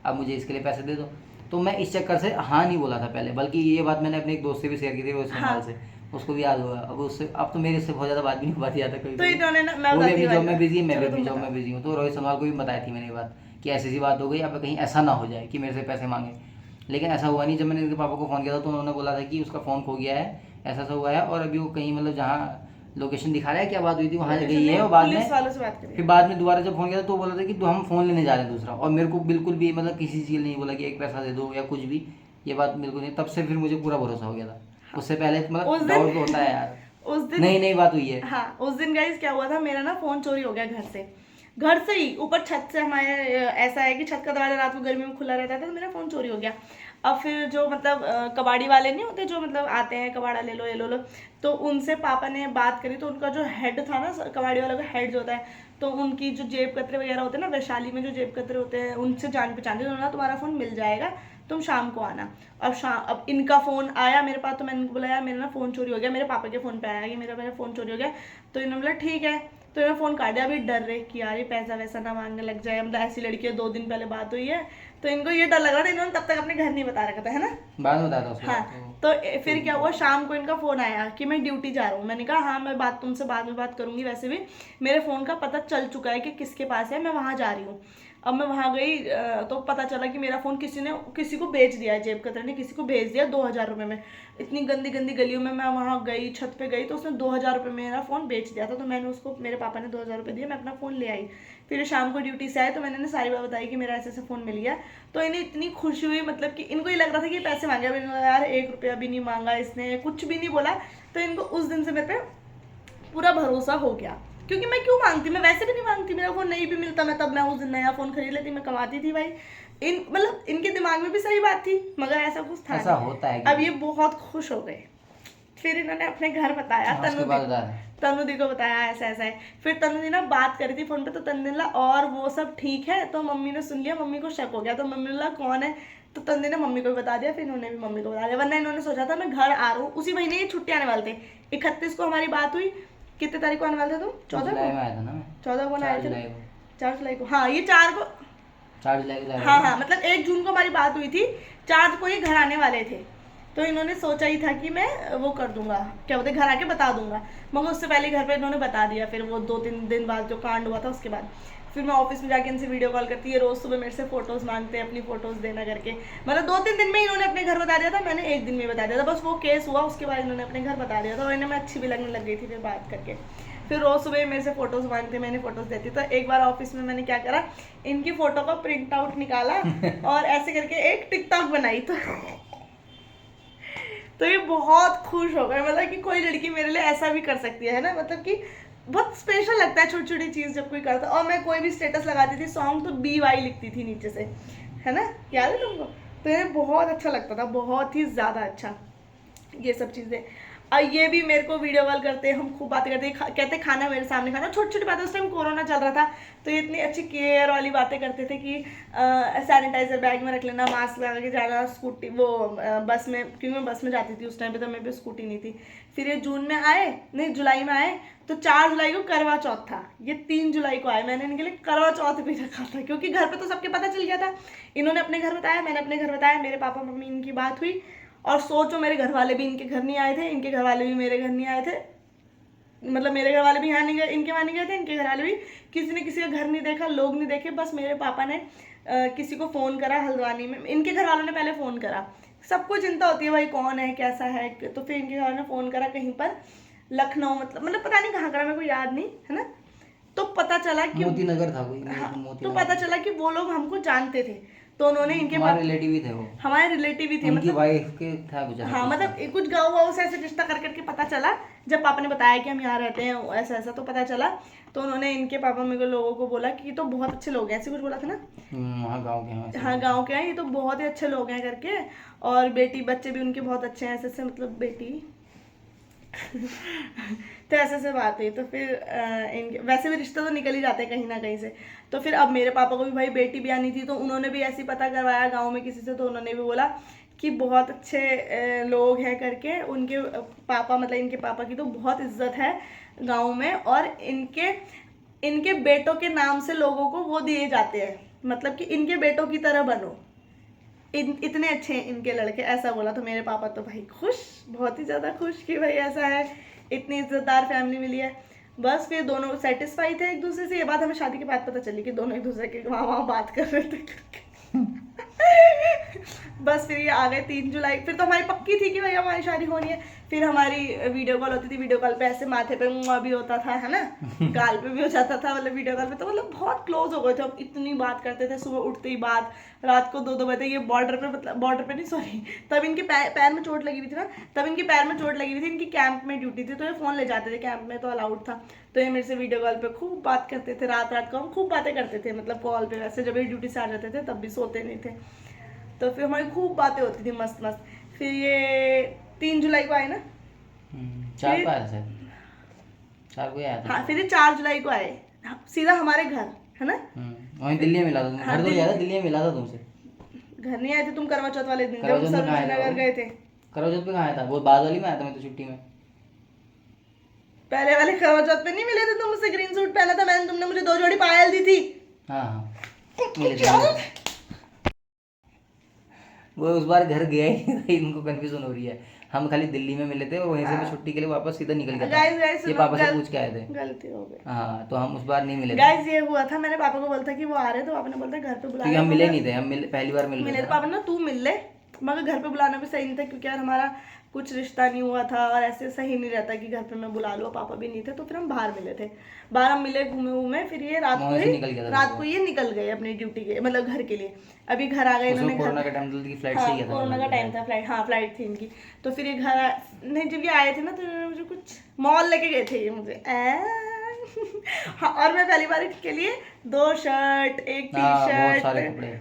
आप मुझे इसके लिए पैसे दे दो। तो मैं इस चक्कर से हाँ नहीं बोला था पहले, बल्कि ये बात मैंने अपने एक दोस्त से भी शेयर की थी, रोहित हाँ। संभाल से, उसको भी याद हुआ। अब उससे अब तो मेरे से बहुत ज़्यादा बात भी नहीं हो पाती आता कभी तो कभी, इन्होंने ना, मैं वो भी बताती अपनी हूँ जॉब में वाली बिजी है, बात। मैं भी चलो अपनी तुम जॉब में बताओ। बिजी हूँ। तो रोहित संभाल को भी बताई थी मैंने ये बात कि ऐसी सी बात हो गई, अब कहीं ऐसा ना हो जाए कि मेरे से पैसे मांगे। लेकिन ऐसा हुआ नहीं। जब मैंने इनके पापा को फ़ोन किया था तो उन्होंने बोला था कि उसका फ़ोन खो गया है, ऐसा ऐसा हुआ है, और अभी वो कहीं मतलब जहाँ लोकेशन दिखा रहा है, क्या बात हुई थी, वहाँ लोकेशन गई है। नहीं, और बाद पुलिस में वालों से बात करिए। फिर बाद में दोबारा जब फ़ोन किया था तो बोला था कि तो हम फ़ोन लेने जा रहे हैं दूसरा, और मेरे को बिल्कुल भी मतलब किसी चीज़ नहीं बोला कि एक पैसा दे दो या कुछ भी, ये बात बिल्कुल नहीं। तब से फिर मुझे पूरा भरोसा हो गया था। उससे पहले उस मतलब दिन डाउट तो होता है यार, उस दिन नई नई बात हुई है। हाँ, उस दिन गाइस क्या हुआ था, मेरा ना फोन चोरी हो गया घर से ही, ऊपर छत से। हमारे ऐसा है कि छत का दरवाजा रात को गर्मी में खुला रहता था, तो मेरा फोन चोरी हो गया। अब फिर जो मतलब कबाड़ी वाले नहीं होते जो मतलब आते हैं, कबाड़ा ले लो ये लो लो, तो उनसे पापा ने बात करी। तो उनका जो हेड था ना, कबाड़ी वाला का हेड जो होता है, तो उनकी जो जेब कतरे वगैरह होते हैं ना, वैशाली में जो जेब कतरे होते हैं, उनसे जान पहचान थी। तो उन्होंने, तुम्हारा फ़ोन मिल जाएगा, तुम शाम को आना। अब इनका फ़ोन आया मेरे पास, तो मैंने उनको बोला यार मेरा ना फ़ोन चोरी हो गया। मेरे पापा के फ़ोन पे आया कि मेरा मेरा फ़ोन चोरी हो गया। तो इन्होंने बोला ठीक है। तो इन्होंने फ़ोन काट दिया। अभी डर रहे कि यार ये पैसा वैसा ना मांगने लग जाए, मतलब ऐसी लड़की है, 2 दिन पहले बात हुई है, तो इनको ये डर लग रहा था। इन्होंने तब तक अपने घर नहीं बता रखा था, है ना। बाद में बताता उसके हाँ, बाद तो फिर क्या हुआ, शाम को इनका फ़ोन आया कि मैं ड्यूटी जा रहा हूँ। मैंने कहा हाँ, मैं बात तुमसे बाद में बात करूंगी, वैसे भी मेरे फ़ोन का पता चल चुका है कि किसके पास है, मैं वहाँ जा रही हूँ। अब मैं वहाँ गई तो पता चला कि मेरा फ़ोन किसी को बेच दिया है, जेब कतरे ने किसी को भेज दिया 2,000 रुपये में। इतनी गंदी गंदी गलियों में मैं वहाँ गई, छत पे गई, तो उसने 2,000 रुपये में मेरा फ़ोन बेच दिया था। तो मैंने उसको, मेरे पापा ने 2,000 रुपये दिए, मैं अपना फ़ोन ले आई। फिर शाम को ड्यूटी से आए तो मैंने सारी बात बताई कि मेरा ऐसे ऐसे फ़ोन मिल गया। तो इन्हें इतनी खुशी हुई, मतलब कि इनको ये लग रहा था कि पैसे मांगे। मैंने बोला यार 1 रुपया भी नहीं मांगा इसने, कुछ भी नहीं बोला। तो इनको उस दिन से मेरे पे पूरा भरोसा हो गया, क्योंकि मैं क्यों मांगती, मैं वैसे भी नहीं मांगती। मेरा फ़ोन नहीं भी मिलता मैं तब मैं उस दिन नया फ़ोन खरीद लेती, मैं कमाती थी भाई। मतलब इनके दिमाग में भी सही बात थी, मगर ऐसा कुछ था ऐसा नहीं। होता है अब ये बहुत खुश हो गए। फिर इन्होंने अपने घर बताया, हाँ, उसके बाद बता रहे तनु दी को बताया ऐसा ऐसा है। फिर तनु दी ना बात करी थी फोन पे, तो तनु दी ने बोला और वो सब ठीक है। तो मम्मी ने सुन लिया, मम्मी को शक हो गया, तो मम्मी ने बोला कौन है। तो तनु दी ने मम्मी को भी बता दिया, फिर इन्होंने भी मम्मी को बता दिया। वरना इन्होंने सोचा था मैं घर आ रहा हूँ, उसी महीने ये छुट्टी आने वाले थे। 31 को हमारी बात हुई। कितने तारीख को आने वाले थे तुम? 14 जुलाई को? में आया था ना मैं, 14 को ना आए 4 थे जुलाई ना? को, 4 जुलाई को, हाँ ये 4 को। 4 जुलाई को जा रहे हाँ थे। हाँ, मतलब 1 जून को हमारी बात हुई थी, 4 को ये घर आने वाले थे। तो इन्होंने सोचा ही था कि मैं वो कर दूंगा, क्या बोलते, घर आके बता दूंगा। मगर उससे पहले घर पे इन्होंने बता दिया। फिर वो 2-3 दिन बाद जो कांड हुआ था उसके बाद फिर मैं ऑफिस में जाके इनसे वीडियो कॉल करती है। रोज सुबह मेरे से फोटोज मांगते हैं, अपनी फोटोज देना करके। मतलब 2-3 दिन में इन्होंने अपने घर बता दिया था, मैंने 1 दिन में बता दिया था। बस वो केस हुआ उसके बाद इन्होंने अपने घर बता दिया था, और इन्हें मैं अच्छी भी लगने लग गई थी फिर बात करके। फिर रोज सुबह मेरे से फोटोज मांगते, मैंने फोटोज देती। तो एक बार ऑफिस में मैंने क्या करा, इनकी फोटो का प्रिंट आउट निकाला और ऐसे करके एक टिकटॉक बनाई। तो ये बहुत खुश हो गए, मतलब कि कोई लड़की मेरे लिए ऐसा भी कर सकती है ना। मतलब कि बहुत स्पेशल लगता है छोटी छोटी चीज़ जब कोई करता है। और मैं कोई भी स्टेटस लगाती थी सॉन्ग, तो BY लिखती थी नीचे से, है ना, याद है तुमको। तो ये बहुत अच्छा लगता था, बहुत ही ज़्यादा अच्छा, ये सब चीज़ें। और ये भी मेरे को वीडियो कॉल करते, हम खूब बातें करते, कहते खाना मेरे सामने खाना, छोटी छोटी बातें। उस टाइम कोरोना चल रहा था, तो ये इतनी अच्छी केयर वाली बातें करते थे कि सैनिटाइजर बैग में रख लेना, मास्क लगा के जाना, स्कूटी वो बस में, क्योंकि मैं बस में जाती थी उस टाइम पे, तो मेरे पे स्कूटी नहीं थी। फिर ये जून में आए, नहीं जुलाई में आए, तो 4 जुलाई को करवा चौथ था, ये 3 जुलाई को आए। मैंने इनके लिए करवा चौथ भी रखा था, क्योंकि घर पे तो सबके पता चल गया था। इन्होंने अपने घर बताया, मैंने अपने घर बताया, मेरे पापा मम्मी इनकी बात हुई। और सोचो मेरे घर वाले भी इनके घर नहीं आए थे, इनके घर वाले भी मेरे घर नहीं आए थे। मतलब मेरे घर वाले भी यहाँ नहीं गए, इनके वहाँ नहीं गए थे, इनके घर वाले भी, किसी ने किसी का घर नहीं देखा, लोग नहीं देखे। बस मेरे पापा ने किसी को फ़ोन करा हल्द्वानी में, इनके घर वालों ने पहले फ़ोन करा। सबको चिंता होती है भाई कौन है कैसा है, तो फिर इनके घर वालों ने फ़ोन करा कहीं पर लखनऊ, मतलब पता नहीं कहाँ करा, मेरे को याद नहीं है ना। तो पता चला कि मोती नगर था कोई, हाँ, मोती तो नगर पता चला कि वो लोग हमको जानते थे। तो उन्होंने इनके हमारे रिलेटिव ही थे वो, हमारे रिलेटिव ही थे, उनकी मतलब वाइफ के था कुछ ऐसा हाँ, कुछ मतलब था। कुछ गाँव वाँव से ऐसे रिश्ता कर करके पता चला। जब पापा ने बताया कि हम यहाँ रहते हैं ऐसा ऐसा, तो पता चला। तो उन्होंने इनके पापा मेरे को लोगों को बोला कि ये तो बहुत अच्छे लोग हैं, ऐसे कुछ बोला था ना। वहाँ गाँव के हैं वैसे। हाँ, गाँव के हैं, ये तो बहुत ही अच्छे लोग हैं करके। और बेटी बच्चे भी उनके बहुत अच्छे हैं, ऐसे ऐसे, मतलब बेटी तो ऐसे ऐसे बात हुई। तो फिर इनके वैसे भी रिश्ते तो निकल ही जाते हैं कहीं ना कहीं से। तो फिर अब मेरे पापा को भी भाई बेटी भी आनी थी, तो उन्होंने भी ऐसे ही पता करवाया गांव में किसी से। तो उन्होंने भी बोला कि बहुत अच्छे लोग हैं करके। उनके पापा, मतलब इनके पापा की तो बहुत इज्जत है गाँव में, और इनके इनके बेटों के नाम से लोगों को वो दिए जाते हैं, मतलब कि इनके बेटों की तरह बनो, इतने अच्छे हैं इनके लड़के, ऐसा बोला। तो मेरे पापा तो भाई खुश, बहुत ही ज़्यादा खुश कि भाई ऐसा है, इतनी इज्जतदार फैमिली मिली है। बस फिर दोनों सेटिस्फाई थे एक दूसरे से। ये बात हमें शादी के बाद पता चली कि दोनों एक दूसरे के वहाँ बात कर रहे थे। बस फिर ये आ गए 3 जुलाई। फिर तो हमारी पक्की थी कि भाई हमारी शादी होनी है। फिर हमारी वीडियो कॉल होती थी, वीडियो कॉल पे ऐसे माथे पे मुँह भी होता था, है ना, गाल पे भी हो जाता था, मतलब वीडियो कॉल पे। तो मतलब बहुत क्लोज हो गए थे हम, इतनी बात करते थे, सुबह उठते ही बात, रात को 2-2 बजे। ये बॉर्डर पे, मतलब बॉर्डर पे नहीं, सॉरी, तब इनके पैर में चोट लगी हुई थी ना, तब इनके पैर में चोट लगी हुई थी, इनकी कैंप में ड्यूटी थी, तो ये फ़ोन ले जाते थे, कैंप में तो अलाउड था। तो ये मेरे से वीडियो कॉल पे खूब बात करते थे, रात रात को हम खूब बातें करते थे, मतलब कॉल पे। वैसे जब ये ड्यूटी से आ जाते थे तब भी सोते नहीं थे, तो फिर हमारी खूब बातें होती थी, मस्त मस्त। फिर ये 3 जुलाई को आए ना, 4 को आया सर, 4 को ही आया था। हाँ, फिर ये 4 जुलाई को आए सीधा हमारे घर, है ना। वहीं दिल्ली में मिला था, हाँ, घर तो गया था, दिल्ली में मिला था तुमसे। घर नहीं आए थे तुम करवा चौथ वाले दिन, करवा जब चौथ में कहाँ आया था नगर वो? गए थे। करवा चौथ पे कहाँ आया था? वो बाद वाली में आया था मैं तो, छुट्टी में। पहले वाले करवा चौथ पे नहीं मिले थे तुम मुझसे, ग्रीन सूट पहना था मैंने, तुमने मुझे 2 जोड़ी पायल दी थी। हाँ हाँ, मिले थे। वो उस बार घर गया ही नहीं था, इनको कंफ्यूजन हो रही है। हम खाली दिल्ली में मिले थे और वहीं से मैं छुट्टी के लिए वापस सीधा निकल गया गाइस था। ये पापा से पूछ के आए थे। गलती हो गई। हाँ, तो हम उस बार नहीं मिले थे गाइस ये हुआ था, मैंने पापा को बोला था कि वो आ रहे, तो पापा ने बोला था घर पे बुला क्योंकि हम मिले नहीं थे। हम पहली बार मिल मिले रहे थे। थे पापा ना तू मिल ले, मगर घर पे बुलाना भी सही नहीं था, क्योंकि यार हमारा कुछ रिश्ता नहीं हुआ था और ऐसे सही नहीं रहता कि घर पे मैं बुला लूँ, पापा भी नहीं थे। तो फिर हम बाहर मिले थे, बाहर हम मिले, घूमे घूमे, फिर ये रात वहाँ से निकल गया था रात को ये निकल गए अपनी ड्यूटी के, मतलब घर के लिए। अभी घर आ गए इन्होंने, कोरोना का टाइम था, फ्लाइट से हाँ, ही गया था। कोरोना का टाइम था, फ्लाइट, हाँ फ्लाइट थी इनकी। तो फिर ये नहीं, जब ये आए थे ना तो इन्होंने मुझे कुछ मॉल लेके गए थे ये मुझे हाँ, और मैं पहली बार के लिए 2 शर्ट, 1 टी-शर्ट,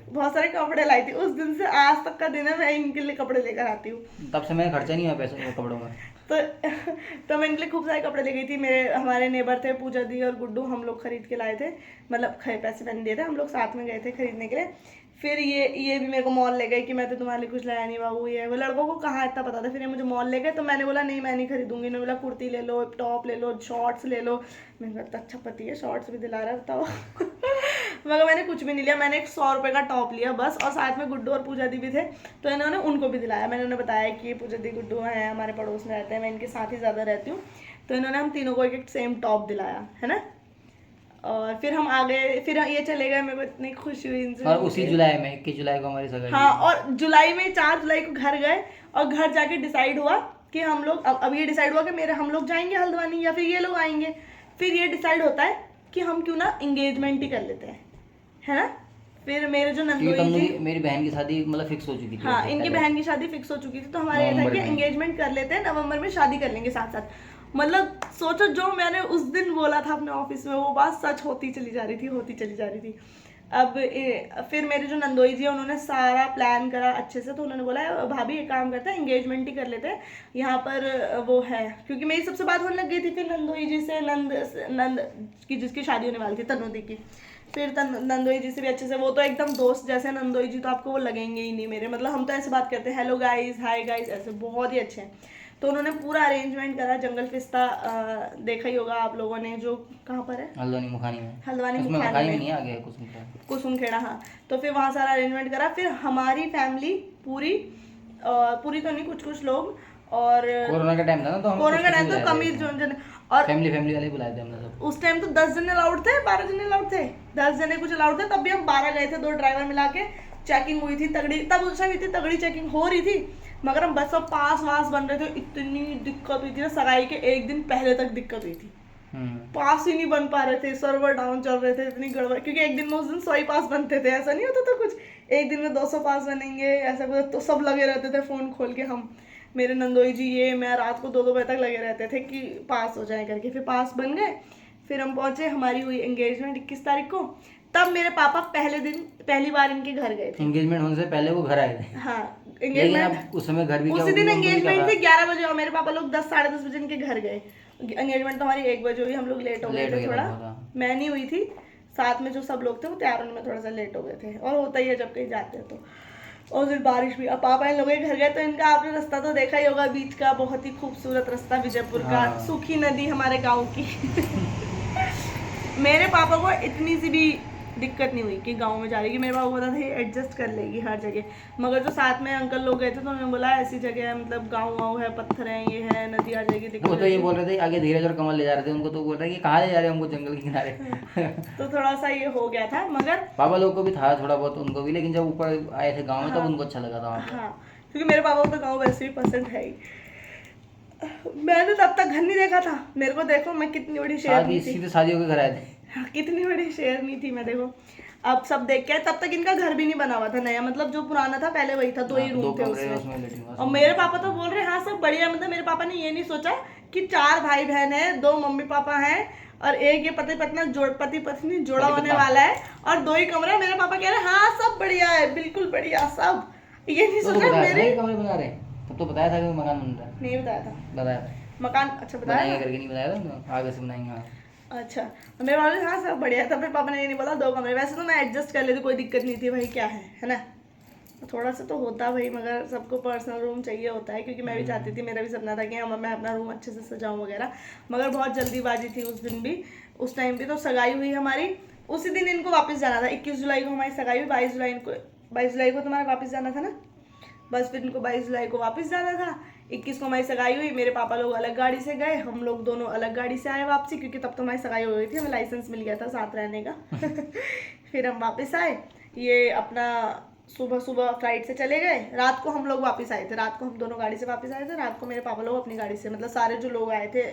बहुत सारे कपड़े लाई थी। उस दिन से आज तक का दिन है मैं इनके लिए कपड़े लेकर आती हूँ। तब से मैं खर्चा नहीं हुआ पैसे कपड़ों में। तो मैं इनके लिए खूब सारे कपड़े ले गई थी। मेरे हमारे नेबर थे पूजा दी और गुड्डू, हम लोग खरीद के लाए थे, मतलब पैसे मैंने दिए थे, हम लोग साथ में गए थे खरीदने के लिए। फिर ये भी मेरे को मॉल ले गए कि मैं तो तुम्हारे लिए कुछ लाया नहीं बाबू, ये वो लड़कों को कहाँ इतना पता था। फिर ये मुझे मॉल ले गए, तो मैंने बोला नहीं मैं नहीं खरीदूंगी। इन्होंने बोला कुर्ती ले लो, टॉप ले लो, शॉर्ट्स ले लो। मैंने कहा अच्छा पति है, शॉर्ट्स भी दिला रहा है, बताओ। मगर मैंने कुछ भी नहीं लिया, मैंने एक 100 रुपये का टॉप लिया बस, और साथ में गुड्डू और पूजा दी भी थे, तो इन्होंने उनको भी दिलाया। मैंने उन्हें बताया कि ये पूजा दी गुड्डू हैं, हमारे पड़ोस में रहते हैं, मैं इनके साथ ही ज़्यादा रहती हूँ, तो इन्होंने हम तीनों को एक सेम टॉप दिलाया, है ना। और फिर हम आ गए, फिर ये चले गए, मेरे को इतनी खुशी हुई इनसे। और उसी जुलाई में 21 जुलाई को हमारी सगाई। हाँ, और जुलाई में 4 जुलाई को घर गए, और घर जाके डिसाइड हुआ कि हम लोग, अब ये डिसाइड हुआ कि हम लोग जाएंगे हल्द्वानी या फिर ये लोग आएंगे। फिर ये डिसाइड होता है कि हम क्यों ना इंगेजमेंट ही कर लेते हैं, है ना। फिर मेरे जो नंदोई जी, मेरी बहन की शादी मतलब फिक्स हो चुकी थी। हाँ, इनकी बहन की शादी फिक्स हो चुकी थी, तो हमारे ये था कि एंगेजमेंट कर लेते हैं, नवंबर में शादी कर लेंगे साथ साथ। मतलब सोचो, जो मैंने उस दिन बोला था अपने ऑफिस में, वो बात सच होती चली जा रही थी। अब फिर मेरे जो नंदोई जी हैं, उन्होंने सारा प्लान करा अच्छे से, तो उन्होंने बोला भाभी एक काम करते हैं, एंगेजमेंट ही कर लेते हैं, यहाँ पर वो है, क्योंकि मेरी सबसे बात होने लग गई थी फिर नंदोई जी से, नंद की जिसकी शादी होने वाली थी, तनुदी की। फिर नंदोई जी से भी अच्छे से, वो तो एकदम दोस्त जैसे नंदोई जी, तो आपको वो लगेंगे ही नहीं मेरे, मतलब हम तो ऐसे बात करते हैं, हेलो गाइज, हाय गाइज, ऐसे बहुत ही अच्छे हैं। तो उन्होंने पूरा अरेंजमेंट करा। जंगल पिस्ता देखा ही होगा आप लोगों ने, जो कहाँ पर है, हल्द्वानी मुखानी में। हल्द्वानी मुखानी में नहीं, आ गया कुसुमखेड़ा, हाँ। तो फिर वहाँ सारा अरेंजमेंट करा। फिर हमारी फैमिली पूरी तो नहीं, कुछ लोग, और कोरोना का टाइम था ना, तो हम कोरोना का टाइम तो कम ही और फैमिली वाले बुलाए थे हमने सब। उस टाइम तो 10 जने अलाउड थे, 12 जने अलाउड थे, 10 जने कुछ अलाउड थे, तब भी हम 12 गए थे, 2 ड्राइवर मिला के। चेकिंग हुई थी तगड़ी, तब उस टाइम इतनी तगड़ी चेकिंग हो रही थी, मगर हम बस सब पास बन रहे थे, इतनी दिक्कत हुई थी ना, सगाई के एक दिन पहले तक दिक्कत हुई थी, पास ही नहीं बन पा रहे थे, सर्वर डाउन चल रहे थे, इतनी गड़बड़, क्योंकि एक दिन में उस दिन 100 ही पास बनते थे, ऐसा नहीं होता था कुछ, एक दिन में 200 पास बनेंगे ऐसा कुछ, तो सब लगे रहते थे फ़ोन खोल के। हम, मेरे नंदोई जी, ये मैं रात को 2-2 बजे तक लगे रहते थे कि पास हो जाए करके। फिर पास बन गए, फिर हम पहुंचे, हमारी हुई एंगेजमेंट 21 तारीख को। तब मेरे पापा पहली बार इनके घर गए थे। एंगेजमेंट होने से पहले वो घर आए थे। हाँ, एंगेजमेंट उस समय घर भी उसी दिन एंगेजमेंट थी 11 बजे, और मेरे पापा लोग 10 साढ़े 10 बजे इनके घर गए। एंगेजमेंट तो हमारी 1 बजे हुई, हम लोग लेट हो गए थे थोड़ा, मैं नहीं हुई थी, साथ में जो सब लोग थे वो तैयार होने में थोड़ा सा लेट हो गए थे, और होता ही है जब कहीं जाते हैं तो। और फिर बारिश भी, अब पापा इन लोगों के घर गए, तो इनका आपने रास्ता तो देखा ही होगा, बीच का बहुत ही खूबसूरत रास्ता, विजयपुर का, सूखी नदी हमारे गाँव की। मेरे पापा को इतनी सी भी दिक्कत नहीं हुई कि गांव में जा रही, कि मेरे पापा को पता था ये एडजस्ट कर लेगी हर जगह। मगर जो साथ में अंकल लोग गए थे तो उन्होंने बोला ऐसी जगह है, मतलब गाँव वाँव है, पत्थर है, ये है, नदी आ जाएगी, दिक्कत वो तो ये बोल रहे थे आगे धीरज और कमल ले जा रहे थे उनको, तो बोल रहे कि कहाँ ले जा रहे हैं हमको, जंगल के किनारे। तो थोड़ा सा ये हो गया था, मगर पापा लोग को भी था थोड़ा बहुत उनको भी, लेकिन जब ऊपर आए थे गाँव में तब हाँ। उनको अच्छा लगा था वहाँ पे। हाँ, क्योंकि मेरे पापा को तो गाँव वैसे भी पसंद है ही। मैंने तब तक घर नहीं देखा था, मेरे को देखो मैं कितनी बड़ी शेरनी थी। सीधे शादी होकर घर आए थे। हाँ, कितनी बड़ी शेरनी थी मैं, देखो अब सब देख के आए। तब तक इनका घर भी नहीं बना हुआ था नया, मतलब जो पुराना था पहले वही था, 2 ही हाँ, रूम 2 थे कमरे उसमें। उसमें लेटरिन और बाथरूम। मेरे पापा तो बोल रहे हैं हाँ सब बढ़िया, मतलब मेरे पापा ने ये नहीं सोचा कि 4 भाई बहन है, 2 मम्मी पापा हैं और एक ये पति पत्नी जोड़ा होने वाला है और 2 ही कमरे। मेरे पापा कह रहे हैं हाँ सब बढ़िया है, बिल्कुल बढ़िया सब। ये नहीं तो सोचा बताया था मेरे, ना कि कमरे बना रहे हैं, तब तो बताया था कि मकान बन रहा है। नहीं बताया था बताया था मकान, अच्छा बताया बनाएंगे था? करके, नहीं बताया था आगे से बनाएंगे। हाँ अच्छा, और मेरे पापा ने हाँ सब बढ़िया है, तब मेरे पापा ने ये नहीं बोला 2 कमरे। वैसे तो मैं एडजस्ट कर लेती, कोई दिक्कत नहीं थी भाई, क्या है ना। थोड़ा सा तो होता भाई, मगर सबको पर्सनल रूम चाहिए होता है, क्योंकि मैं भी चाहती थी, मेरा भी सपना था कि हाँ मैं अपना रूम अच्छे से सजाऊं वगैरह। मगर बहुत जल्दीबाजी थी उस दिन भी, उस टाइम पे तो सगाई हुई हमारी उसी दिन, इनको वापस जाना था। 21 जुलाई को हमारी सगाई हुई, 22 जुलाई को तुम्हारा वापस जाना था ना। बस फिर इनको 22 जुलाई को वापस जाना था। 21 को हमारी सगाई हुई, मेरे पापा लोग अलग गाड़ी से गए, हम लोग दोनों अलग गाड़ी से आए वापसी, क्योंकि तब तो हमारी सगाई हो गई थी, हमें लाइसेंस मिल गया था साथ रहने का। फिर हम वापस आए, ये अपना सुबह सुबह फ्लाइट से चले गए, रात को हम लोग वापस आए थे। रात को हम दोनों गाड़ी से वापस आए थे, रात को मेरे पापा लोग अपनी गाड़ी से, मतलब सारे जो लोग आए थे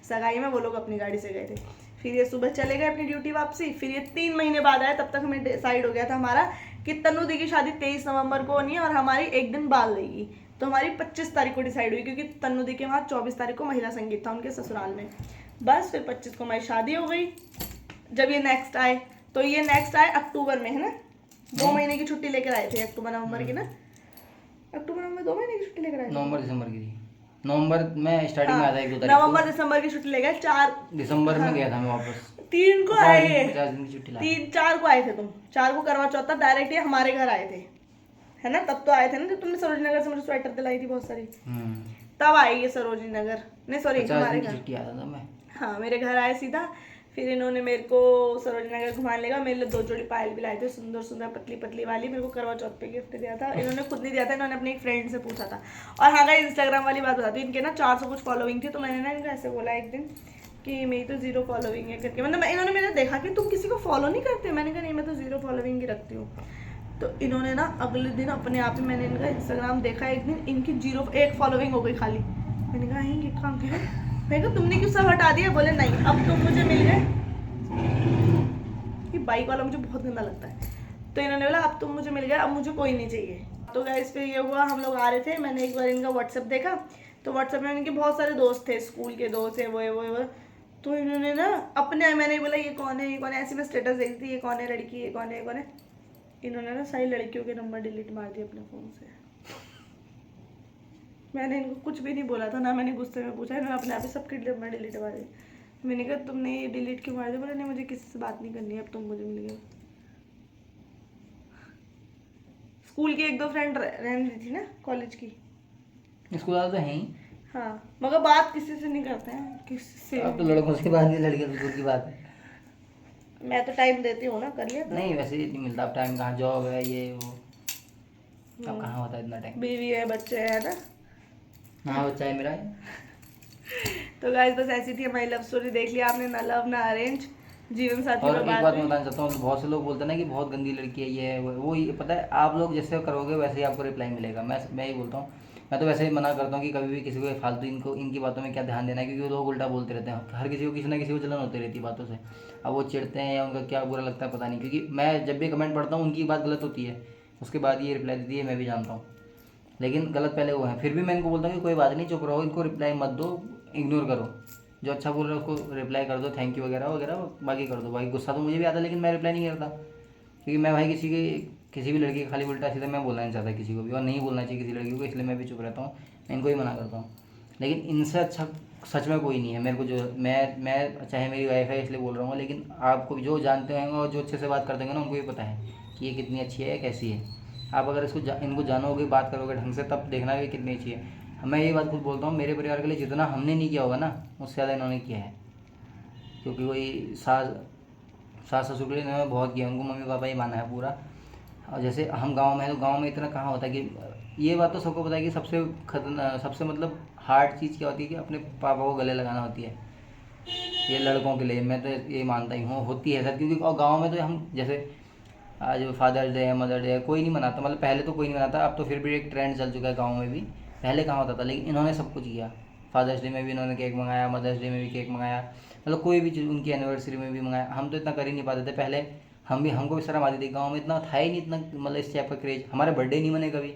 सगाई में वो लोग अपनी गाड़ी से गए थे। फिर ये सुबह चले गए अपनी ड्यूटी वापसी। फिर ये 3 महीने बाद आए, तब तक हमें डिसाइड हो गया था हमारा कि तन्नू दी की शादी 23 नवंबर को होनी है और हमारी एक दिन बाद रहेगी। तो हमारी 25 तारीख को डिसाइड हुई, क्योंकि तन्नू दी के वहाँ 24 तारीख को महिला संगीत था उनके ससुराल में। बस फिर 25 को हमारी शादी हो गई। जब ये नेक्स्ट आए, तो ये नेक्स्ट आए अक्टूबर में, है ना। 2 महीने की छुट्टी लेकर आए थे, अक्टूबर नवंबर की ना, अक्टूबर नवंबर 2 महीने की छुट्टी लेकर आए थे। नवंबर दिसंबर की थी। नवंबर में स्टार्टिंग में आया था 1-2 तारीख नवंबर दिसंबर की छुट्टी ले गए। 4 दिसंबर में गया था मैं वापस। 3 को आए, 50 दिन की छुट्टी ला। 4 को आए थे तुम, 4 को करवा चौथ था, डायरेक्ट ये हमारे घर आए थे, है ना। तब तो आए थे ना जब तुमने सरोजनी नगर से मुझे स्वेटर दिलाई थी बहुत सारी, तब आई ये सरोजनी नगर, नहीं सॉरी 50 हमारे दिन की घर। छुट्टी आया था मैं। हाँ, मेरे घर आए सीधा। फिर इन्होंने मेरे को सरोजनी नगर घुमाने लगा, मेरे लिए 2 जोड़ी पायल भी लाए थे, सुंदर सुंदर पतली पतली वाली। मेरे को करवा चौथ पे गिफ्ट दिया था, इन्होंने खुद नहीं दिया था, इन्होंने अपनी एक फ्रेंड से पूछा था। और हाँ गाइस, इंस्टाग्राम वाली बात बताती हूँ, इनके ना 400 कुछ फॉलोइंग थी, तो मैंने ना इनको ऐसे बोला एक दिन कि मेरी तो 0 फॉलोइंग है करके, मतलब इन्होंने मैंने देखा कि तुम किसी को फॉलो नहीं करते, मैंने कहा नहीं मैं तो 0 फॉलोइंग ही रखती हूँ। तो इन्होंने ना अगले दिन अपने आप ही, मैंने इनका इंस्टाग्राम देखा एक दिन, इनकी 1 फॉलोइंग हो गई खाली। मैंने कहा ये काम क्या है, मैं कहा तुमने क्यों सब हटा दिया? बोले नहीं, अब तुम मुझे मिल गए। ये बाइक वाला मुझे बहुत गंदा लगता है। तो इन्होंने बोला अब तुम मुझे मिल गए, अब मुझे कोई नहीं चाहिए। तो गाइस फिर ये हुआ, हम लोग आ रहे थे, मैंने एक बार इनका व्हाट्सएप देखा, तो व्हाट्सएप में इनके बहुत सारे दोस्त थे, स्कूल के दोस्त है, वो। तो इन्होंने ना अपने, मैंने बोला ये कौन है, ये कौन है, ऐसी मैं स्टेटस देखती थी, ये कौन है लड़की, ये कौन है, ये कौन है। इन्होंने ना सारी लड़कियों के नंबर डिलीट मार दिए अपने फ़ोन से। मैंने इनको कुछ भी नहीं बोला था ना, मैंने गुस्से में पूछा, इन्होंने अपने आप ही सबके नंबर डिलीट मार दिए। मैंने कहा तुमने ये डिलीट क्यों मार दिया? बोला नहीं मुझे किसी से बात नहीं करनी है, अब तुम मुझे मिल गए। स्कूल की 1-2 फ्रेंड रहने दी थी ना, कॉलेज की। स्कूल वाले तो हैं ही। हाँ, मगर बात किसी से नहीं करते हैं, किसी से। अब तो लड़कों से बात नहीं, लड़कियों से दूर की बात है। मैं तो टाइम देती हूँ ना, कर लिया था। नहीं वैसे नहीं मिलता अब टाइम, कहाँ जॉब है ये वो, अब कहाँ होता है इतना टाइम। बीवी है, बच्चे है ना। हाँ बच्चा है मेरा है। तो गाइस बस ऐसी थी हमारी लव स्टोरी, देख लिया आपने, ना लव ना अरेंज, जीवन साथी और में एक बात बात हुई। मैं बताना चाहता हूँ, बहुत से लोग बोलते हैं ना कि बहुत गंदी लड़की है, ये है वो ये पता है, आप लोग जैसे करोगे वैसे ही आपको रिप्लाई मिलेगा। मैं ही बोलता हूँ, मैं तो वैसे ही मना करता हूँ कि कभी भी किसी को फालतू इनकी बातों में क्या ध्यान देना है, क्योंकि वो लोग उल्टा बोलते रहते हैं, हर किसी को किसी ना किसी को जलन होती रहती है बातों से। अब वो चिढ़ते हैं या उनका क्या बुरा लगता है पता नहीं, क्योंकि मैं जब भी कमेंट पढ़ता हूँ उनकी बात गलत होती है, उसके बाद ये रिप्लाई देती है, मैं भी जानता हूँ, लेकिन गलत पहले वो है। फिर भी मैं इनको बोलता हूँ कि कोई बात नहीं, चुप रहो, इनको रिप्लाई मत दो, इग्नोर करो, जो अच्छा बोल रहे हो उसको रिप्लाई कर दो, थैंक यू वगैरह वगैरह, बाकी कर दो। बाकी गुस्सा तो मुझे भी आता है, लेकिन मैं रिप्लाई नहीं करता, क्योंकि मैं भाई किसी भी लड़की का खाली उल्टा सीधा मैं बोलना नहीं चाहता किसी को भी, और नहीं बोलना चाहिए किसी लड़की को, इसलिए मैं भी चुप रहता हूँ, मैं इनको ही मना करता हूँ। लेकिन इनसे अच्छा सच में कोई नहीं है मेरे को, जो मैं चाहे मेरी वाइफ है इसलिए बोल रहा हूँ, लेकिन आपको जो जानते होंगे और जो अच्छे से बात करते होंगे ना, उनको भी पता है कि ये कितनी अच्छी है, कैसी है। आप अगर इनको जानोगे, बात करोगे ढंग से, तब देखना कि कितनी अच्छी है। मैं यही बात खुद बोलता हूँ, मेरे परिवार के लिए जितना हमने नहीं किया होगा ना, उससे ज़्यादा इन्होंने किया है, क्योंकि कोई सास सास ससुर के लिए इन्होंने बहुत किया, उनको मम्मी पापा ही माना है पूरा। और जैसे हम गांव में हैं तो गांव में इतना कहाँ होता है कि ये बात तो सबको पता है कि सबसे मतलब हार्ड चीज़ क्या होती है कि अपने पापा को गले लगाना होती है, ये लड़कों के लिए। मैं तो ये मानता ही हूँ होती है सर, क्योंकि और गाँव में तो हम जैसे आज फादर्स डे है, मदर डे है, कोई नहीं मनाता, मतलब पहले तो कोई नहीं मनाता, अब तो फिर भी एक ट्रेंड चल चुका है गाँव में भी। पहले कहाँ होता था, लेकिन इन्होंने सब कुछ किया। फादर्स डे में भी इन्होंने केक मंगाया, मदर्स डे में भी केक मंगाया, मतलब कोई भी चीज़ उनकी एनिवर्सरी में भी मंगाया। हम तो इतना कर ही नहीं पाते थे पहले, हमको भी शर्म आती थी, गाँव में इतना था ही नहीं, इतना मतलब इस टाइप का क्रेज। हमारे बर्थडे नहीं मने कभी,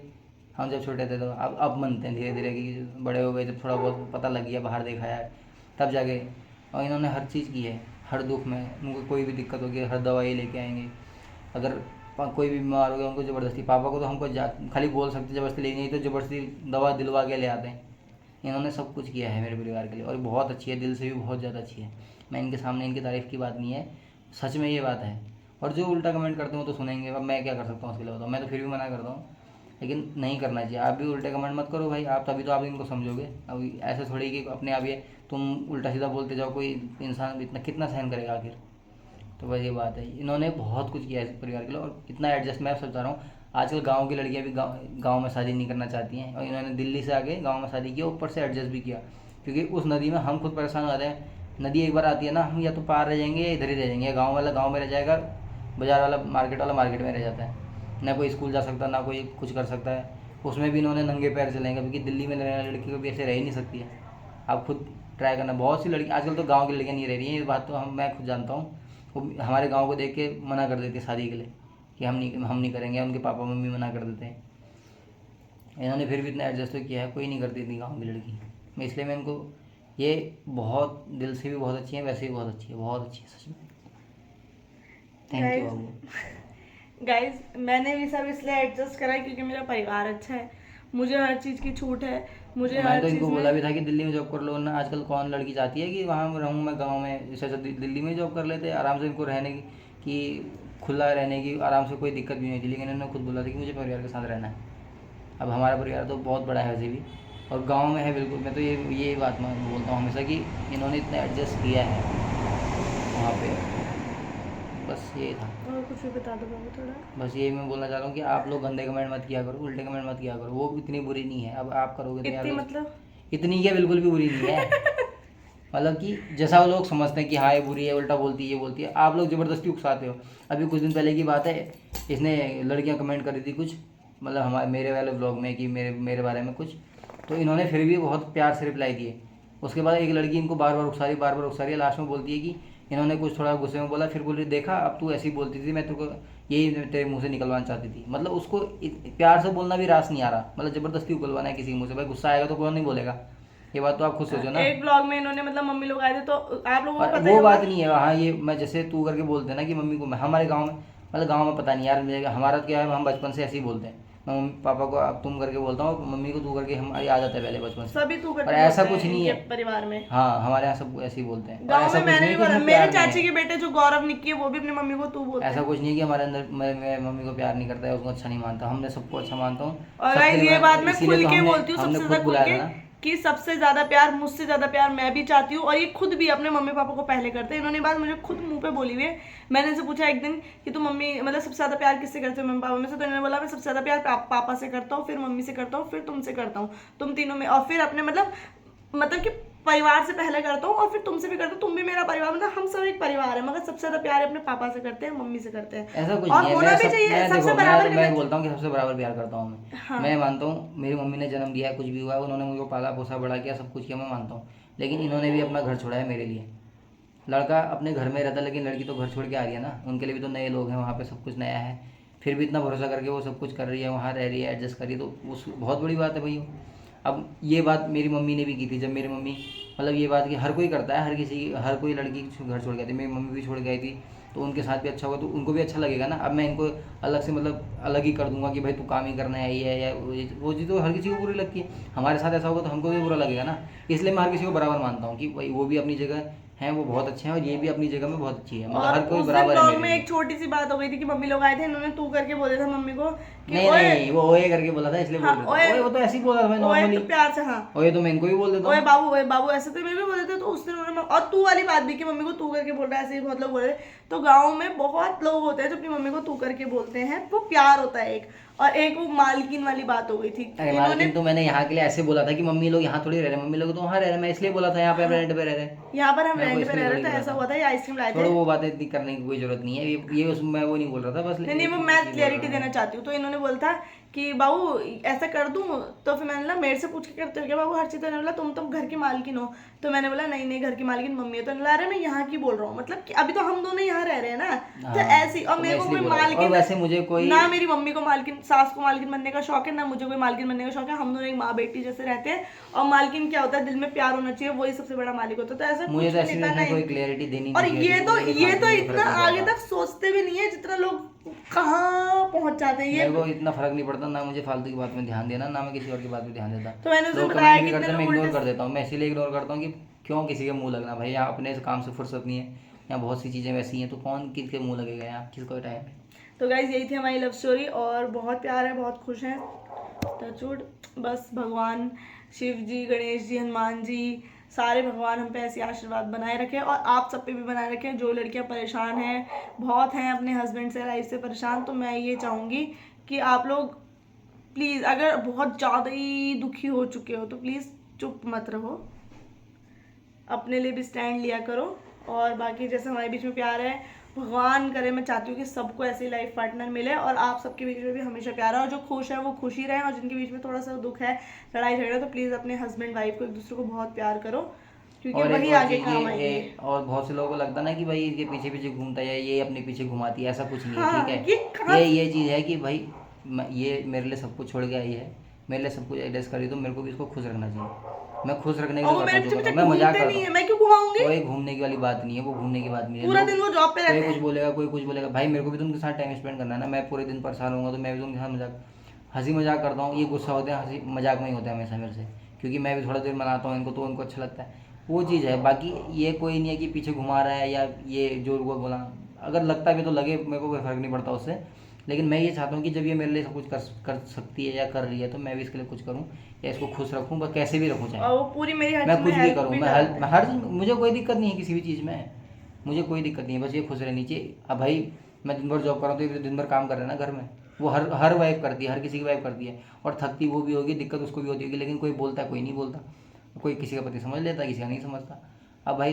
हम जब छोटे थे तो। अब मनते हैं धीरे धीरे कि बड़े हो गए, जब थोड़ा बहुत पता लग गया, बाहर देखा है तब जाके। और इन्होंने हर चीज़ की है, हर दुख में उनको कोई भी दिक्कत होगी हर दवाई लेके आएंगे। अगर कोई भी बीमार हो गया उनको ज़बरदस्ती, पापा को तो हमको खाली बोल सकते ज़बरदस्ती लेनी, नहीं तो ज़बरदस्ती दवा दिलवा के ले आते हैं। इन्होंने सब कुछ किया है मेरे परिवार के लिए, और बहुत अच्छी है, दिल से भी बहुत ज़्यादा अच्छी है। मैं इनके सामने इनकी तारीफ़ की बात नहीं है, सच में ये बात है। और जो उल्टा कमेंट करते हो तो सुनेंगे, अब मैं क्या कर सकता हूँ उसके लिए बताओ, मैं तो फिर भी मना करता हूँ, लेकिन नहीं करना चाहिए। आप भी उल्टे कमेंट मत करो भाई, आप तभी तो आप इनको समझोगे। अब ऐसे थोड़ी कि अपने आप ये तुम उल्टा सीधा बोलते जाओ, कोई इंसान इतना कितना सहन करेगा आखिर। तो बस ये बात है, इन्होंने बहुत कुछ किया है इस परिवार के लिए, और इतना एडजस्ट मैं सब चाह रहा हूँ। आजकल गांव की लड़कियां भी गांव में शादी नहीं करना चाहती हैं, और इन्होंने दिल्ली से आके गांव में शादी किया, ऊपर से एडजस्ट भी किया, क्योंकि उस नदी में हम खुद परेशान हो जाते हैं। नदी एक बार आती है ना, हम या तो पार रह जाएंगे या इधर ही रह जाएंगे, गाँव वाला गाँव में रह जाएगा, बाजार वाला मार्केट में रह जाता है, ना कोई स्कूल जा सकता, ना कोई कुछ कर सकता है। उसमें भी इन्होंने नंगे पैर चलेंगे, क्योंकि दिल्ली में रहने वाली लड़की को भी ऐसे रह ही नहीं सकती है। आप खुद ट्राई करना, बहुत सी लड़की आजकल तो गांव की लड़कियां नहीं रह रही हैं, ये बात तो मैं खुद जानता हूँ। वो हमारे गांव को देख के मना कर देती है शादी के लिए, कि हम नहीं करेंगे, उनके पापा मम्मी मना कर देते हैं। इन्होंने फिर भी इतना एडजस्ट तो किया है, कोई नहीं करती थी गाँव की लड़की। इसलिए मैं इनको, ये बहुत दिल से भी बहुत अच्छी है, वैसे भी बहुत अच्छी है, बहुत अच्छी है सच में। Thank you Babu. गाइज मैंने भी सब इसलिए एडजस्ट करा है क्योंकि मेरा परिवार अच्छा है, मुझे हर चीज़ की छूट है, मुझे मैं हर तो चीज़ इनको में बोला भी था कि दिल्ली में जॉब कर लो ना, आजकल कौन लड़की चाहती है कि वहाँ रहूँ मैं गांव में, इससे अच्छा दिल्ली में जॉब कर लेते आराम से, इनको रहने की खुला रहने की आराम से कोई दिक्कत भी नहीं थी। लेकिन इन्होंने खुद बोला था कि मुझे परिवार के साथ रहना है। अब हमारा परिवार तो बहुत बड़ा है वैसे भी, और गाँव में है बिल्कुल। मैं तो ये बात मैं बोलता हूँ हमेशा कि इन्होंने इतना एडजस्ट किया है वहाँ पर। बस ये था, और कुछ भी बता दो बाबू थोड़ा। बस यही मैं बोलना चाह रहा हूँ कि आप लोग गंदे कमेंट मत किया करो, उल्टे कमेंट मत किया करो, वो इतनी बुरी नहीं है। अब आप करोगे तो यार इतनी मतलब इतनी क्या, बिल्कुल भी बुरी नहीं है। मतलब कि जैसा वो लोग समझते हैं कि हाँ ये बुरी है, उल्टा बोलती है, ये बोलती है, आप लोग ज़बरदस्ती उकसाते हो। अभी कुछ दिन पहले की बात है, इसने लड़कियां कमेंट कर रही थी कुछ, मतलब हमारे मेरे वाले ब्लॉग में कि मेरे बारे में कुछ, तो इन्होंने फिर भी बहुत प्यार से रिप्लाई दिए। उसके बाद एक लड़की इनको बार बार उकसा रही है, लास्ट में बोलती है कि इन्होंने कुछ थोड़ा गुस्से में बोला, फिर बोल रही देखा अब तू ऐसी बोलती थी, मैं तुझको यही तेरे मुंह से निकलवाना चाहती थी। मतलब उसको प्यार से बोलना भी रास नहीं आ रहा, मतलब ज़बरदस्ती उगलवाना है किसी के मुँह से। भाई गुस्सा आएगा तो कौन नहीं बोलेगा, ये बात तो आप खुद सोचो ना। एक ब्लॉग में इन्होंने मतलब मम्मी लोग आए थे, तो आप लोगों को और पता ही वो होगा। बात नहीं है, हाँ ये मैं जैसे तू करके बोलते हैं ना कि मम्मी को, हमारे गांव में मतलब गांव में पता नहीं यार, हमारा क्या है, हम बचपन से ऐसे ही बोलते हैं। मैं मम्मी पापा को अब तुम करके बोलता हूँ, मम्मी को तू करके हमारी आदत है पहले बचपन से। सभी तू करके और ऐसा बोलते कुछ हैं नहीं है इनके परिवार में। हाँ, हमारे यहाँ सब ऐसे ही बोलते हैं। और गांव ऐसा में कुछ मैंने नहीं भी है कि बोला, उसमें मेरे प्यार नहीं चाची है। के बेटे जो गौरव निक्की है वो भी अपनी मम्मी को तू बोलते ऐसा हैं। कुछ नहीं है कि हमारे अंदर मैं मम्मी को प्यार नहीं करता है, उसको अच्छा नहीं मानता, हमने सबको अच्छा मानता हूँ। और सबके गाइस लिए ये बात मैं इसीलिए खुल तो के हमने बोलती हूँ, हमने सबसे खुद ज्यादा खुल बुलाया के, था ना। कि सबसे ज्यादा प्यार, मुझसे ज्यादा प्यार मैं भी चाहती हूँ, और ये खुद भी अपने मम्मी पापा को पहले करते हैं। इन्होंने बात मुझे खुद मुंह पे बोली हुई है। मैंने इनसे पूछा एक दिन कि तुम मम्मी मतलब सबसे ज्यादा प्यार किससे करते हो मम्मी पापा में से, तो इन्होंने बोला मैं सबसे ज्यादा प्यार पापा से करता हूँ, फिर मम्मी से करता हूँ, फिर तुमसे करता हूँ, तुम तीनों में, और फिर अपने मतलब कि परिवार से पहले करता हूँ, और फिर तुमसे भी करता हूँ, तुम भी मेरा परिवार, मतलब हम सब एक परिवार है। मगर सबसे ज्यादा प्यार अपने पापा से करते हैं, मम्मी से करते हैं, ऐसा कुछ और नहीं है। होना भी चाहिए, मैं सबसे देखो बराबर करना मैं बोलता हूँ कि सबसे बराबर प्यार करता हूँ मैं। हाँ। मैं मानता हूँ मेरी मम्मी ने जन्म दिया है, कुछ भी हुआ है, उन्होंने मुझे पाला पोसा बड़ा किया, सब कुछ किया, मैं मानता हूँ। लेकिन इन्होंने भी अपना घर छोड़ा है मेरे लिए। लड़का अपने घर में रहता है, लेकिन लड़की तो घर छोड़ के आ रही है ना, उनके लिए भी तो नए लोग हैं, वहाँ पे सब कुछ नया है, फिर भी इतना भरोसा करके वो सब कुछ कर रही है, वहाँ रह रही है, एडजस्ट कर रही है, तो उस बहुत बड़ी बात है भैया। अब ये बात मेरी मम्मी ने भी की थी, जब मेरी मम्मी मतलब ये बात कि हर कोई करता है, हर कोई लड़की घर छोड़ गई थी, मेरी मम्मी भी छोड़ गई थी, तो उनके साथ भी अच्छा होगा तो उनको भी अच्छा लगेगा ना। अब मैं इनको अलग से मतलब अलग ही कर दूंगा कि भाई तू काम ही करना है, ये है या वो चीज़ तो हर किसी को बुरी लगती है। हमारे साथ ऐसा होगा तो हमको भी बुरा लगेगा ना। इसलिए मैं हर किसी को बराबर मानता हूँ कि भाई वो भी अपनी जगह हैं वो बहुत अच्छे हैं, और ये भी अपनी जगह में बहुत अच्छी है, मतलब और हर कोई उस दिन बराबर है ब्लॉग मेरे में लिए। एक छोटी सी बात हो गई थी कि मम्मी लोग आए थे, इन्होंने तू करके बोले था मम्मी को कि नहीं ओए, नहीं, वो ओए करके बोला था इसलिए हाँ बोल रहा था, ओए वो तो ऐसे ही बोला था मैं ओए नॉर्मली, तो प्यार से, हाँ ओए तो मैं इनको भी बोल देता ओए हूँ। बाबू, ओए बाबू, ऐसे तो मैं भी बोले थे। तो उस दिन उन्होंने और तू वाली बात भी कि मम्मी को तू करके बोल रहा है, ऐसे ही बहुत लोग बोल रहे थे। तो गाँव में बहुत लोग होते हैं जो अपनी मम्मी को तू करके बोलते हैं, वो प्यार होता है एक। और एक वो मालकिन वाली बात हो गई थी, अरे इन्होंने मालकिन तो मैंने यहाँ के लिए ऐसे बोला था कि मम्मी लोग यहाँ थोड़ी रह रहे, मम्मी लोग तो वहाँ रह रहे, मैं इसलिए बोला था यहाँ पे रेंट पे रह रहे, यहाँ पर हम मैं वो रेंट पे इसलिए रह रहे थोड़ी थे, बोला ऐसा था। हुआ था, ये आइसक्रीम लाए छोड़ो थे। वो बातें इतनी करने की कोई जरूरत नहीं है, ये उसमें मैं वो नहीं बोल रहा था बस। नहीं वो एक मैं चीज़ बोल क्लियरिटी रहा देना था। चाहती हूँ। तो इन्होंने बोला था कि बाबू ऐसा कर दूं, तो फिर मैंने बोला मेरे से पूछ के करते हो क्या बाबू हर चीज़। तो इन्होंने बोला तुम तो घर की मालकिन हो। तो मैंने बोला नहीं नहीं, घर की मालकिन मम्मी है। तो इन्होंने बोला अरे मैं यहाँ की बोल रहा हूँ, मतलब कि अभी तो हम दोनों यहाँ रह रहे हैं ना, तो हाँ, ऐसी। और तो मेरे मैं को इसलिए कोई बोला था। और मालकिन वैसे मुझे कोई ना, मेरी मम्मी को मालकिन, सास को मालकिन बनने का शौक है, ना मुझे कोई मालकिन बनने का शौक है। हम दोनों एक माँ बेटी जैसे रहते हैं। और मालकिन क्या होता है, दिल में प्यार होना चाहिए, वही सबसे बड़ा मालिक होता है। तो ऐसा मुझे कुछ तो भी ऐसी नहीं था, कोई नहीं। क्लियरिटी देनी और नहीं चाहिए ये थी, तो मुझे ये फालतू तो में इतना फर्क नहीं आगे पड़ता। तक सोचते भी नहीं है जितना लोग कहाँ पहुंच जाते हैं ये। मेरे को इतना फर्क नहीं पड़ता, ना मुझे फालतू की बात में ध्यान देना, ना मैं किसी और की बात में ध्यान देता। तो मैंने उसे लोग बताया कमेंट भी कि करते इतने हैं, मैं लोग इग्नोर उल्टे। कर देता हूँ, मैं इसीलिए इग्नोर करता हूँ कि क्यों किसी के मुंह लगना भाई, यहाँ अपने काम से फुर्सत नहीं है, यहाँ बहुत सी चीज़ें वैसी हैं, तो कौन किसके मुंह लगेगा, यहाँ किसको टाइम है। तो गाइज यही थी हमारी लव स्टोरी, और बहुत प्यार है, बहुत खुश हैं। टचवुड, बस भगवान शिव जी, गणेश जी, हनुमान जी, सारे भगवान हम पे ऐसे आशीर्वाद बनाए रखें, और आप सब पे भी बनाए रखें। जो लड़कियां परेशान हैं, बहुत हैं अपने हस्बैंड से, लाइफ से परेशान, तो मैं ये चाहूँगी कि आप लोग प्लीज़, अगर बहुत ज़्यादा ही दुखी हो चुके हो तो प्लीज़ चुप मत रहो, अपने लिए भी स्टैंड लिया करो। और बाकी जैसे हमारे बीच में प्यार है, भगवान करे, मैं चाहती हूँ कि सबको ऐसे लाइफ पार्टनर मिले, और आप सबके बीच में भी हमेशा प्यार है, और जो खुश है वो खुश ही रहे, और जिनके बीच में थोड़ा सा दुख है, लड़ाई झगड़ा, तो प्लीज़ अपने हस्बैंड वाइफ को एक दूसरे को बहुत प्यार करो, क्योंकि और एक वही और आगे चीज़ काम आएंगे। और बहुत से लोगों को लगता है ना कि भाई इनके पीछे पीछे घूमता है, ये अपने पीछे घुमाती है, ऐसा कुछ नहीं है, हाँ, ठीक ये है। कहाँ ये चीज़ है कि भाई ये मेरे लिए सब कुछ छोड़ के आई है, मेरे लिए सब कुछ एडजस्ट करी, तो मेरे को भी इसको खुश रखना चाहिए। मैं खुश रखने के और लिए वो करता मेरे हूँ जो पीछे करता हूँ, मैं मजाक घूमते करता नहीं है, हूँ। मैं क्यों घुमाऊंगी? कोई घूमने की वाली बात नहीं है, वो घूमने की बात नहीं है। पूरा लोग दिन वो जॉब पे कोई रहते कुछ हैं। बोलेगा, कोई कुछ बोलेगा, भाई मेरे को भी तो उनके साथ टाइम स्पेंड करना है ना, मैं पूरे दिन परेशान होऊंगा तो मैं भी उनके साथ हंसी मजाक करता हूँ। ये गुस्सा होते हैं, हंसी मजाक में ही होता है हमेशा मेरे से, क्योंकि मैं भी थोड़ा देर मनाता हूँ इनको, तो उनको अच्छा लगता है, वो चीज़ है। बाकी ये कोई नहीं है कि पीछे घुमा रहा है, या ये जोर वो बोला, अगर लगता भी तो लगे, मेरे को कोई फ़र्क नहीं पड़ता उससे। लेकिन मैं ये चाहता हूँ कि जब ये मेरे लिए सब कुछ कर सकती है या कर रही है, तो मैं भी इसके लिए कुछ करूँ, या इसको खुश रखूँ, बस कैसे भी रखूँ, चाहे और वो पूरी मेरी हर मैं चीज़ कुछ में भी हेल्प करूँ, भी मैं कराते हेल्प हैं। हर मुझे कोई दिक्कत नहीं है किसी भी चीज़ में, मुझे कोई दिक्कत नहीं है, बस ये खुश रहनी चाहिए। अब भाई मैं दिन भर जॉब कर रहा हूँ, तो ये दिन भर काम कर रहे हैं ना घर में, वो हर वाइफ करती है, हर किसी की वाइफ करती है, और थकती वो भी होगी, दिक्कत उसको भी होती होगी, लेकिन कोई बोलता है, कोई नहीं बोलता, कोई किसी का पति समझ लेता है, किसी का नहीं समझता। अब भाई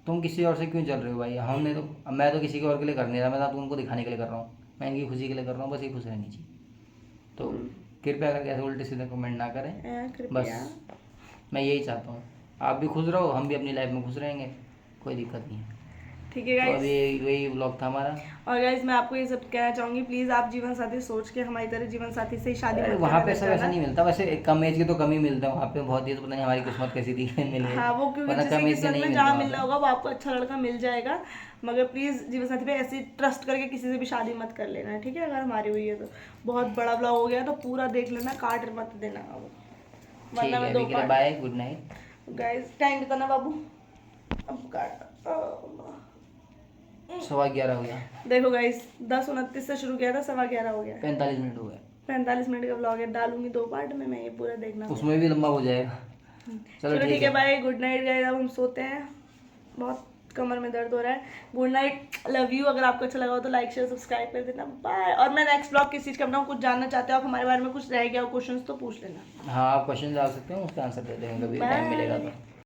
तुम किसी और से क्यों चल रहे हो भाई, हमने तो मैं तो किसी के और के लिए कर नहीं रहा, मैं तो तुमको दिखाने के लिए कर रहा हूँ, मैं इनकी खुशी के लिए कर रहा हूँ, बस ये खुश रहनी चाहिए। तो कृपया करके ऐसे उल्टे सीधे कमेंट ना करें, कृपया। बस मैं यही चाहता हूँ, आप भी खुश रहो, हम भी अपनी लाइफ में खुश रहेंगे, कोई दिक्कत नहीं है। ठीक है तो गाइस। अभी वही व्लॉग था हमारा। और गाइस मैं आपको ये सब कहना चाहूंगी, प्लीज आप जीवन साथी सोच के हमारी तरह जीवन साथी से ही शादी अरे मत वहाँ करना पे सब ऐसा जाना। नहीं मिलता, वैसे कम एज के तो कम ही मिलते हैं वहाँ पे, बहुत ही तो पता नहीं हमारी किस्मत कैसी थी मिल गए, हाँ, वो क्योंकि वरना जिसकी कम एज के किस्मत नहीं में मिलते जहाँ वहाँ मिलना पे। होगा वो आपको अच्छा लड़का मिल जाएगा, मगर प्लीज जीवन साथी पे ऐसे ट्रस्ट करके किसी से भी शादी मत कर लेना, ठीक है? अगर हमारी हुई है तो। बहुत बड़ा ब्लॉग हो गया तो पूरा देख लेना, काट मत देना, ठीक वरना है, मैं अभी दो के लिए part. Bye, good night. Guys time बताना बाबू, अब काट। 11:15 हो गया, देखो गाइस 10:29 से शुरू किया था, 11:15 हो गया। 45 मिनट हो गए, 45 मिनट का ब्लॉग है, डालूंगी 2 पार्ट में, मैं ये पूरा देखना। उसमें भी लंबा हो जाएगा। चलो चलो ठीक है, है, बाय, गुड नाइट गाइस, अब हम सोते हैं, बहुत कमर में दर्द हो रहा है। Good night, love you. अगर आपको अच्छा लगा हो तो लाइक शेयर सब्सक्राइब कर देना, बाय। और मैं नेक्स्ट ब्लॉग किस चीज़ का बनाऊँ, कुछ जानना चाहते हो आप हमारे बारे में, कुछ रह गया हो क्वेश्चन तो पूछ लेना। हाँ आप क्वेश्चन डाल सकते हो, उसका आंसर दे देंगे कभी टाइम मिलेगा तो।